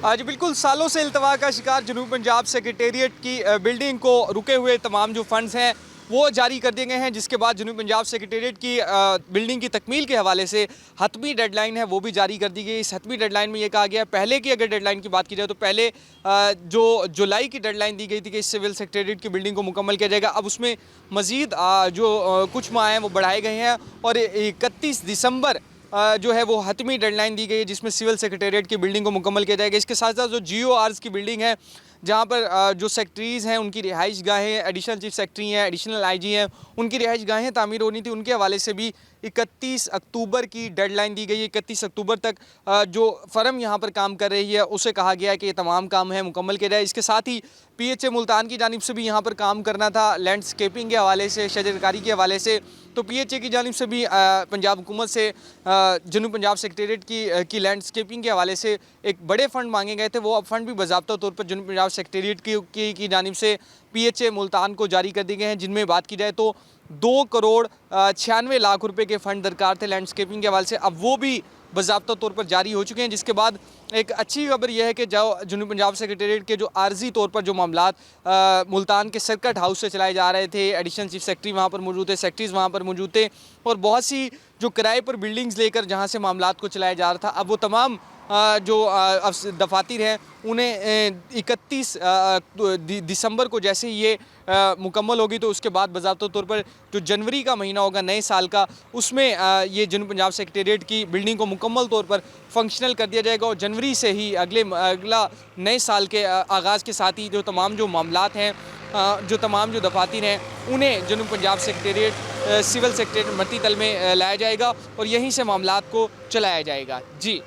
आज बिल्कुल सालों से इल्तवा का शिकार जनूब पंजाब सेक्रेटेरिएट की बिल्डिंग को रुके हुए तमाम जो फंड्स हैं वो जारी कर दिए गए हैं, जिसके बाद जनूब पंजाब सेक्रेटेरिएट की बिल्डिंग की तकमील के हवाले से हतमी डेडलाइन है वो भी जारी कर दी गई। इस हतमी डेडलाइन में ये कहा गया है, पहले की अगर डेडलाइन की बात की जाए तो पहले जो जुलाई की डेडलाइन दी गई थी कि इस सिविल सेक्रेटेरिएट की बिल्डिंग को मुकम्मल किया जाएगा, अब उसमें मज़ीद जो कुछ माह हैं वो बढ़ाए गए हैं और 31 दिसंबर जो है वो हतमी डेडलाइन दी गई है जिसमें सिविल सेक्रेटेरिएट की बिल्डिंग को मुकम्मल किया जाएगा। इसके साथ साथ जो GORs की बिल्डिंग है जहाँ पर जो सेक्रेटरीज़ हैं उनकी रिहाइश गाहें, एडिशनल चीफ सेक्रेटरी हैं, एडिशनल IG हैं, उनकी रिहाइश गाहें तामीर होनी थी, उनके हवाले से भी 31 अक्टूबर की डेडलाइन दी गई है। 31 अक्टूबर तक जो फर्म यहाँ पर काम कर रही है उसे कहा गया है कि ये तमाम काम है मुकम्मल किया जाए। इसके साथ ही PHA मुल्तान की जानिब से भी यहाँ पर काम करना था लैंडस्केपिंग के हवाले से, शजरकारी के हवाले से, तो PHA की जानिब से भी पंजाब हुकूमत से जनूब पंजाब सेक्रेटेरिएट की लैंडस्केपिंग के हवाले से एक बड़े फ़ंड मांगे गए थे। वो अब फ़ंड भी बाज़ाब्ता तौर पर जनूब पंजाब सेक्रेटेरिएट की जानिब से PHA मुल्तान को जारी कर दिए गए हैं, जिनमें बात की जाए तो 2 करोड़ 96 लाख रुपए के फ़ंड दरकार थे लैंडस्केपिंग के हवाले से, अब वो भी बाज़ाब्ता तौर पर जारी हो चुके हैं। जिसके बाद एक अच्छी खबर यह है कि जो जनूब पंजाब सेक्रेटेरिएट के जो आर्जी तौर पर जो मामलात मुल्तान के सर्किट हाउस से चलाए जा रहे थे, एडिशनल चीफ सेक्रेटरी वहाँ पर मौजूद थे, सेक्रेटरीज़ वहाँ पर मौजूद थे और बहुत सी जो किराए पर बिल्डिंग्स लेकर जहाँ से मामलात को चलाया जा रहा था, अब वो तमाम जो दफातर हैं उन्हें 31 दिसंबर को जैसे ही ये मुकम्मल होगी तो उसके बाद बाज़ाब्ता तौर पर जो जनवरी का महीना होगा नए साल का, उसमें ये जनूब पंजाब सेक्रेटेरिएट की बिल्डिंग को मुकम्मल तौर पर फंक्शनल कर दिया जाएगा और जनवरी से ही अगला नए साल के आगाज़ के साथ ही जो तमाम जो मामलात हैं, जो तमाम जो दफातर हैं, उन्हें जनूब पंजाब सेक्रेटेरिएट सिविल सेक्रेटेरिएट मरती तल में लाया जाएगा और यहीं से मामलात को चलाया जाएगा। जी।